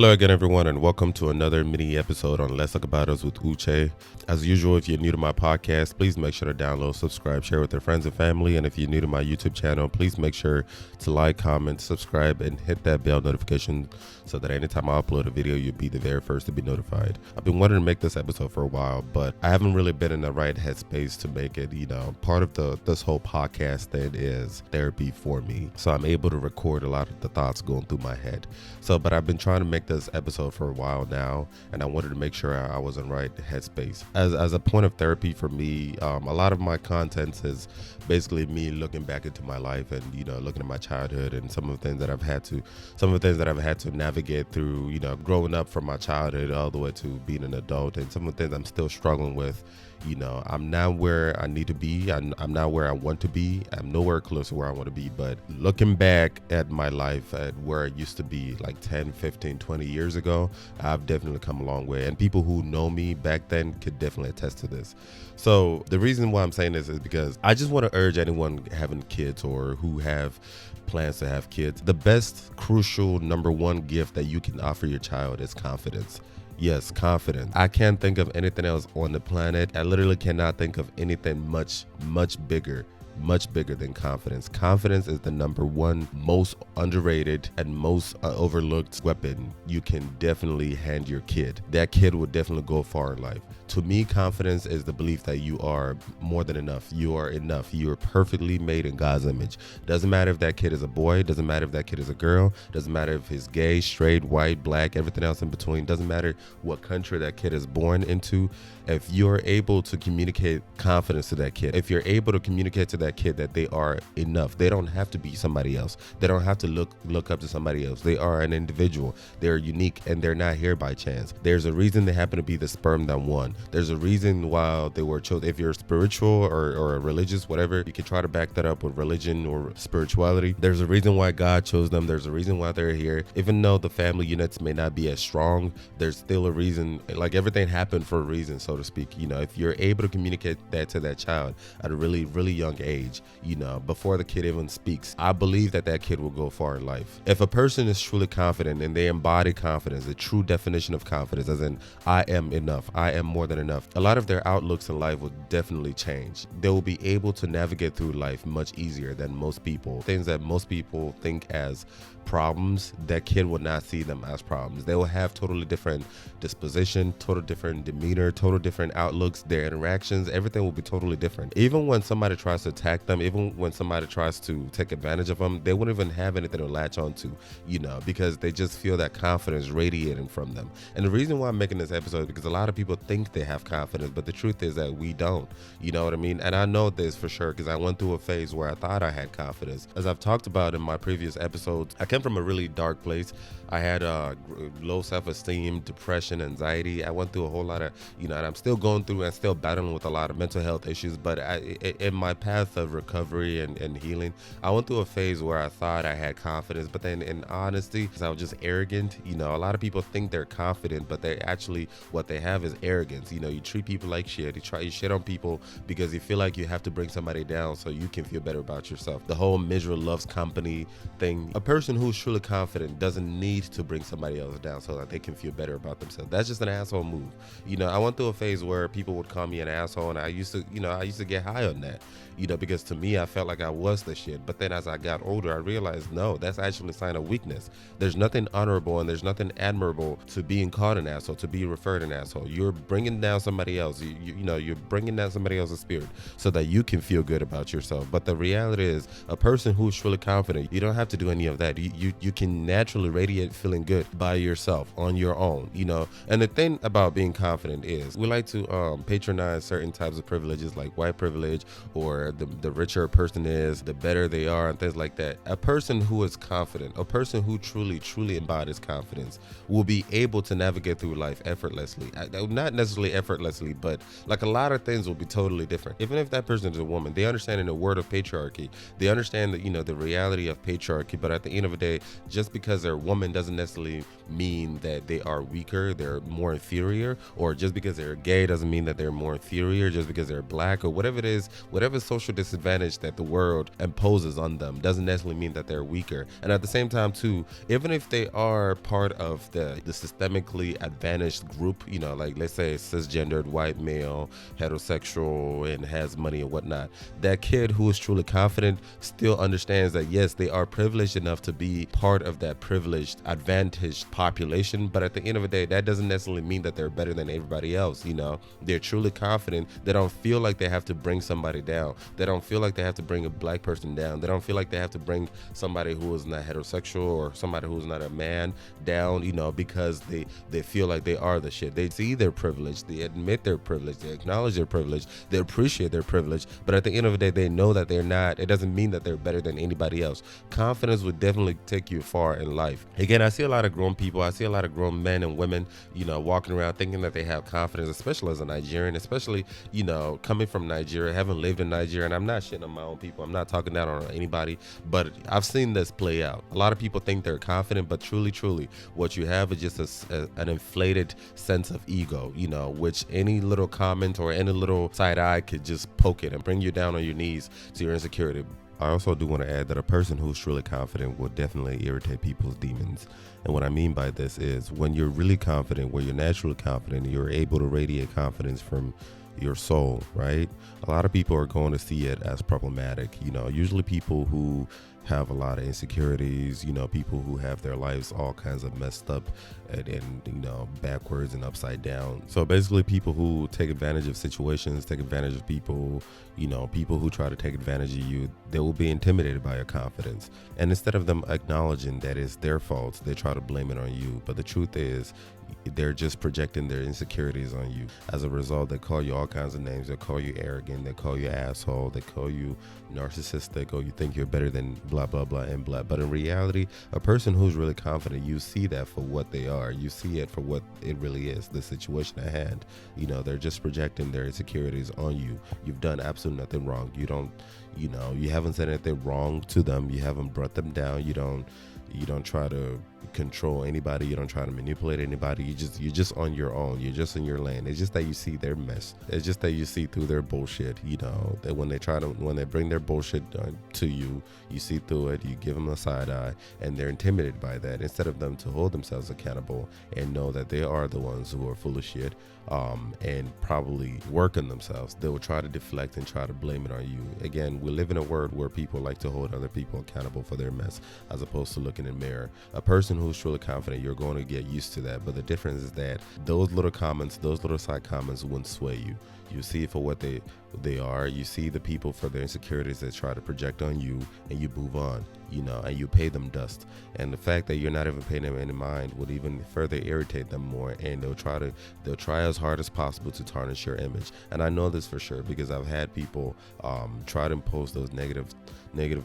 Hello again, everyone, and welcome to another mini episode on Let's Talk About Us with Uche. As usual, if you're new to my podcast, please make sure to download, subscribe, share with your friends and family. And if you're new to my YouTube channel, please make sure to like, comment, subscribe, and hit that bell notification so that anytime I upload a video, you'll be the very first to be notified. I've been wanting to make this episode for a while, but I haven't really been in the right headspace to make it. Part of this whole podcast thing is therapy for me. So I'm able to record a lot of the thoughts going through my head. But I've been trying to make this episode for a while now, and I wanted to make sure I was in the right headspace. As a point of therapy for me, a lot of my content is basically me looking back into my life and looking at my childhood and some of the things that I've had to navigate through, growing up from my childhood all the way to being an adult, and some of the things I'm still struggling with. I'm not where I need to be. I'm not where I want to be. I'm nowhere close to where I want to be. But looking back at my life, at where I used to be like 10, 15, 20 years ago, I've definitely come a long way. And people who know me back then could definitely attest to this. So the reason why I'm saying this is because I just want to urge anyone having kids or who have plans to have kids. The best, crucial, number one gift that you can offer your child is confidence. Yes, confidence. I can't think of anything else on the planet. I literally cannot think of anything much bigger than confidence. Confidence is the number one most underrated and most overlooked weapon you can definitely hand your kid. That kid will definitely go far in life. To me, confidence is the belief that you are more than enough. You are enough. You are perfectly made in God's image. Doesn't matter if that kid is a boy. Doesn't matter if that kid is a girl. Doesn't matter if he's gay, straight, white, black, everything else in between. Doesn't matter what country that kid is born into. If you're able to communicate confidence to that kid, if you're able to communicate to that kid that they are enough, they don't have to be somebody else. They don't have to look up to somebody else. They are an individual. They're unique, and they're not here by chance. There's a reason they happen to be the sperm that won. There's a reason why they were chosen. If you're spiritual or religious, whatever, you can try to back that up with religion or spirituality. There's a reason why God chose them. There's a reason why they're here. Even though the family units may not be as strong, there's still a reason. Like, everything happened for a reason, so to speak. If you're able to communicate that to that child at a really, really young age, before the kid even speaks, I believe that kid will go far in life. If a person is truly confident and they embody confidence, the true definition of confidence, as in I am enough, I am more than enough, a lot of their outlooks in life will definitely change. They will be able to navigate through life much easier than most people. Things that most people think as problems, that kid will not see them as problems. They will have totally different disposition, total different demeanor, total different outlooks. Their interactions, everything will be totally different. Even when somebody tries to attack them, even when somebody tries to take advantage of them, they wouldn't even have anything to latch onto, because they just feel that confidence radiating from them. And the reason why I'm making this episode is because a lot of people think they have confidence, but the truth is that we don't. You know what I mean? And I know this for sure because I went through a phase where I thought I had confidence. As I've talked about in my previous episodes, I came from a really dark place. I had low self-esteem, depression, anxiety. I went through a whole lot of, and I'm still going through and still battling with a lot of mental health issues. But in my path of recovery and healing, I went through a phase where I thought I had confidence, but then in honesty, because I was just arrogant. A lot of people think they're confident, but they actually, what they have is arrogance. You treat people like shit. You shit on people because you feel like you have to bring somebody down so you can feel better about yourself. The whole misery loves company thing. A person who's truly confident doesn't need to bring somebody else down so that they can feel better about themselves. That's just an asshole move. I went through a phase where people would call me an asshole, and I used to get high on that, because to me, I felt like I was the shit. But then as I got older, I realized, no, that's actually a sign of weakness. There's nothing honorable and there's nothing admirable to being called an asshole, to be referred an asshole. You're bringing down somebody else. You're bringing down somebody else's spirit so that you can feel good about yourself. But the reality is, a person who's truly confident, you don't have to do any of that. You can naturally radiate feeling good by yourself on your own. And the thing about being confident is we like to patronize certain types of privileges, like white privilege, or the richer a person is, the better they are, and things like that. A person who is confident, a person who truly embodies confidence, will be able to navigate through life effortlessly. Not necessarily effortlessly, but like a lot of things will be totally different. Even if that person is a woman, they understand in the word of patriarchy, they understand that the reality of patriarchy, but at the end of the day, just because they're a woman doesn't necessarily mean that they are weaker, they're more inferior, or just because they're gay doesn't mean that they're more inferior, just because they're black or whatever it is, whatever social disadvantage that the world imposes on them doesn't necessarily mean that they're weaker. And at the same time too, even if they are part of the systemically advantaged group, you know, like let's say cisgendered white male, heterosexual, and has money and whatnot, that kid who is truly confident still understands that yes, they are privileged enough to be part of that privileged, advantaged population, but at the end of the day, that doesn't necessarily mean that they're better than everybody else. You know, they're truly confident. They don't feel like they have to bring somebody down. They don't feel like they have to bring a black person down. They don't feel like they have to bring somebody who is not heterosexual or somebody who's not a man down, you know, because they feel like they are the shit. They see their privilege, they admit their privilege, they acknowledge their privilege, they appreciate their privilege, but at the end of the day, they know that they're not, it doesn't mean that they're better than anybody else. Confidence would definitely take you far in life. Again, I see a lot of grown people, I see a lot of grown men and women, you know, walking around thinking that they have confidence, especially as a Nigerian, especially, you know, coming from Nigeria, having lived in Nigeria, and I'm not shitting on my own people, I'm not talking down on anybody, but I've seen this play out. A lot of people think they're confident, but truly, what you have is just an inflated sense of ego, you know, which any little comment or any little side eye could just poke it and bring you down on your knees to your insecurity. I also do want to add that a person who's truly confident will definitely irritate people's demons. And what I mean by this is when you're really confident, when you're naturally confident, you're able to radiate confidence from your soul, right? A lot of people are going to see it as problematic. You know, usually people who have a lot of insecurities, you know, people who have their lives all kinds of messed up and you know, backwards and upside down. So basically people who take advantage of situations, take advantage of people, you know, people who try to take advantage of you, they will be intimidated by your confidence. And instead of them acknowledging that it's their faults, they try to blame it on you. But the truth is, they're just projecting their insecurities on you. As a result, they call you all kinds of names. They call you arrogant. They call you asshole. They call you narcissistic, or you think you're better than blah, blah, blah, and blah. But in reality, a person who's really confident, you see that for what they are. You see it for what it really is, the situation at hand. You know, they're just projecting their insecurities on you. You've done absolutely nothing wrong. You don't, you know, you haven't said anything wrong to them. You haven't brought them down. You don't try to control anybody. You don't try to manipulate anybody. You're just on your own. You're just in your lane. It's just that you see their mess. It's just that you see through their bullshit. You know, that when they bring their bullshit to you, you see through it. You give them a side eye, and they're intimidated by that. Instead of them to hold themselves accountable and know that they are the ones who are full of shit, and probably work on themselves, they will try to deflect and try to blame it on you. Again, we live in a world where people like to hold other people accountable for their mess, as opposed to looking in the mirror. A person who's truly confident, you're going to get used to that. But the difference is that those little comments, those little side comments won't sway you. You see it for what they are. You see the people for their insecurities that try to project on you, and you move on, you know, and you pay them dust. And the fact that you're not even paying them any mind would even further irritate them more, and they'll try as hard as possible to tarnish your image. And I know this for sure because I've had people try to impose those negative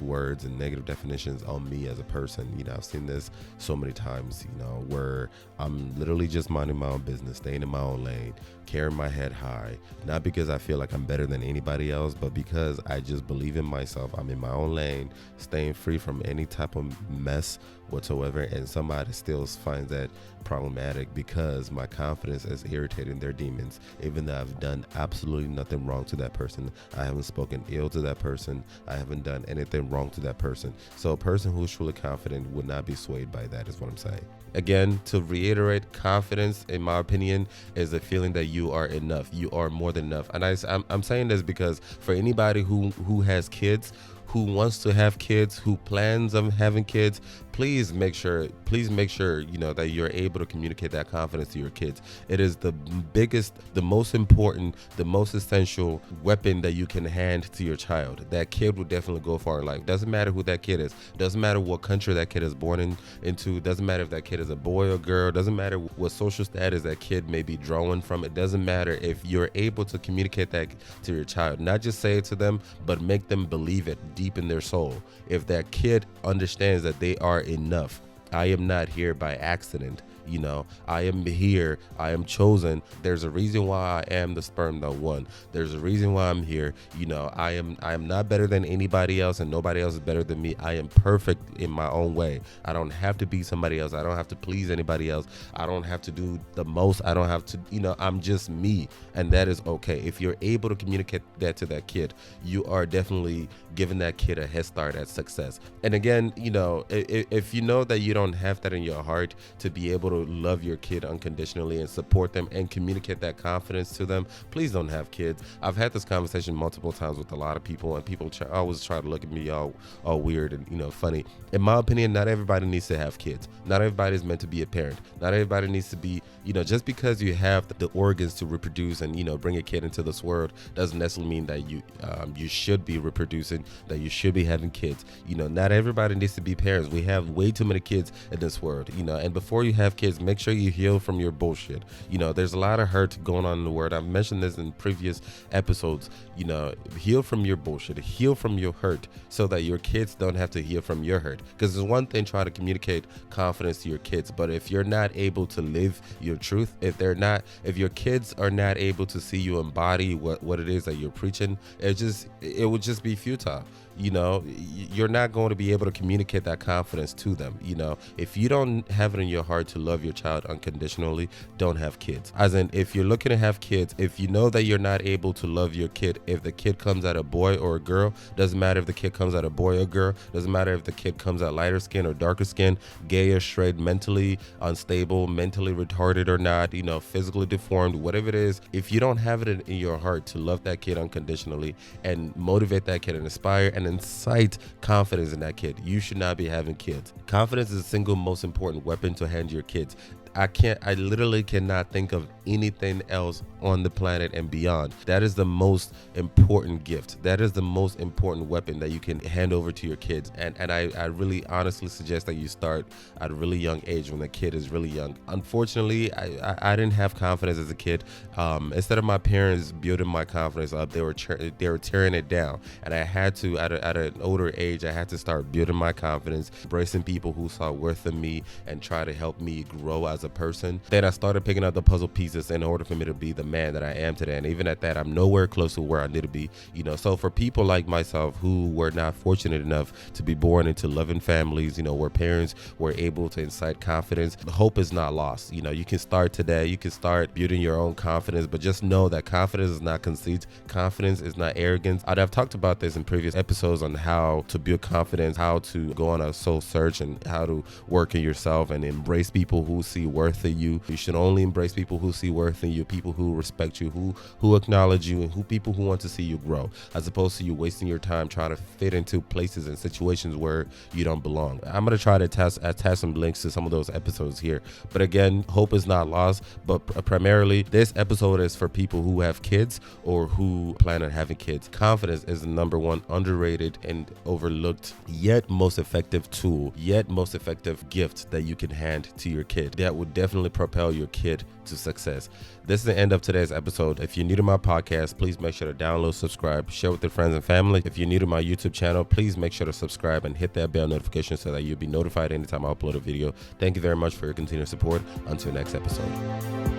words and negative definitions on me as a person. You know, I've seen this so many times, you know, where I'm literally just minding my own business, staying in my own lane, carrying my head high, not because I feel like I'm better than anybody else, but because I just believe in myself. I'm in my own lane, staying free from any type of mess whatsoever, and somebody still finds that problematic because my confidence is irritating their demons, even though I've done absolutely nothing wrong to that person. I haven't spoken ill to that person. I haven't done anything wrong to that person. So a person who's truly confident would not be swayed by that, is what I'm saying. Again, to reiterate, confidence, in my opinion, is a feeling that you are enough. You are more than enough. And I'm saying this because for anybody who has kids, who wants to have kids, who plans on having kids, please make sure, you know, that you're able to communicate that confidence to your kids. It is the biggest, the most important, the most essential weapon that you can hand to your child. That kid will definitely go far in life. Doesn't matter who that kid is. Doesn't matter what country that kid is born into. Doesn't matter if that kid is a boy or girl. Doesn't matter what social status that kid may be drawing from. It doesn't matter. If you're able to communicate that to your child, not just say it to them, but make them believe it deep in their soul. If that kid understands that they are enough, I am not here by accident. I am here. I am chosen. There's a reason why I am the sperm that won. There's a reason why I'm here. I am not better than anybody else, and nobody else is better than me. I am perfect in my own way. I don't have to be somebody else. I don't have to please anybody else. I don't have to do the most. I don't have to, I'm just me, and that is okay. If you're able to communicate that to that kid, you are definitely giving that kid a head start at success. And again, if you know that you don't have that in your heart to be able to love your kid unconditionally and support them and communicate that confidence to them, please don't have kids. I've had this conversation multiple times with a lot of people, and people always try to look at me all weird and funny. In my opinion, not everybody needs to have kids. Not everybody is meant to be a parent. Not everybody needs to be, just because you have the organs to reproduce and bring a kid into this world doesn't necessarily mean that you should be reproducing, that you should be having kids. Not everybody needs to be parents. We have way too many kids in this world, and before you have kids, make sure you heal from your bullshit. There's a lot of hurt going on in the world. I've mentioned this in previous episodes. Heal from your bullshit, heal from your hurt, so that your kids don't have to heal from your hurt. Because there's one thing trying to communicate confidence to your kids, but if you're not able to live your truth, if your kids are not able to see you embody what it is that you're preaching, it would just be futile. You're not going to be able to communicate that confidence to them. If you don't have it in your heart to love your child unconditionally, don't have kids. As in, if you're looking to have kids, if you know that you're not able to love your kid, if the kid comes out a boy or a girl, doesn't matter if the kid comes out a boy or girl, doesn't matter if the kid comes out lighter skin or darker skin, gay or straight, mentally unstable, mentally retarded or not, physically deformed, whatever it is, if you don't have it in your heart to love that kid unconditionally and motivate that kid and inspire and incite confidence in that kid, you should not be having kids. Confidence is the single most important weapon to hand your kids. I literally cannot think of anything else on the planet and beyond. That is the most important gift. That is the most important weapon that you can hand over to your kids. And I really honestly suggest that you start at a really young age, when the kid is really young. Unfortunately, I didn't have confidence as a kid. Instead of my parents building my confidence up, they were tearing it down. And I had to, at an older age, I had to start building my confidence, embracing people who saw worth in me and try to help me grow as a person. Then I started picking up the puzzle pieces in order for me to be the man that I am today. And even at that, I'm nowhere close to where I need to be. So for people like myself who were not fortunate enough to be born into loving families, where parents were able to incite confidence, hope is not lost. You can start today. You can start building your own confidence, but just know that confidence is not conceit. Confidence is not arrogance. I've talked about this in previous episodes on how to build confidence, how to go on a soul search, and how to work in yourself and embrace people who see worth in you. You should only embrace people who see worth in you, people who respect you, who acknowledge you, and people who want to see you grow, as opposed to you wasting your time trying to fit into places and situations where you don't belong. I'm going to try to attach some links to some of those episodes here. But again, hope is not lost, but primarily this episode is for people who have kids or who plan on having kids. Confidence is the number one underrated and overlooked, yet most effective tool, yet most effective gift that you can hand to your kid that would definitely propel your kid to success. This is the end of today's episode. If you're new to my podcast, please make sure to download, subscribe, share with your friends and family. If you're new to my YouTube channel, please make sure to subscribe and hit that bell notification so that you'll be notified anytime I upload a video. Thank you very much for your continued support. Until next episode.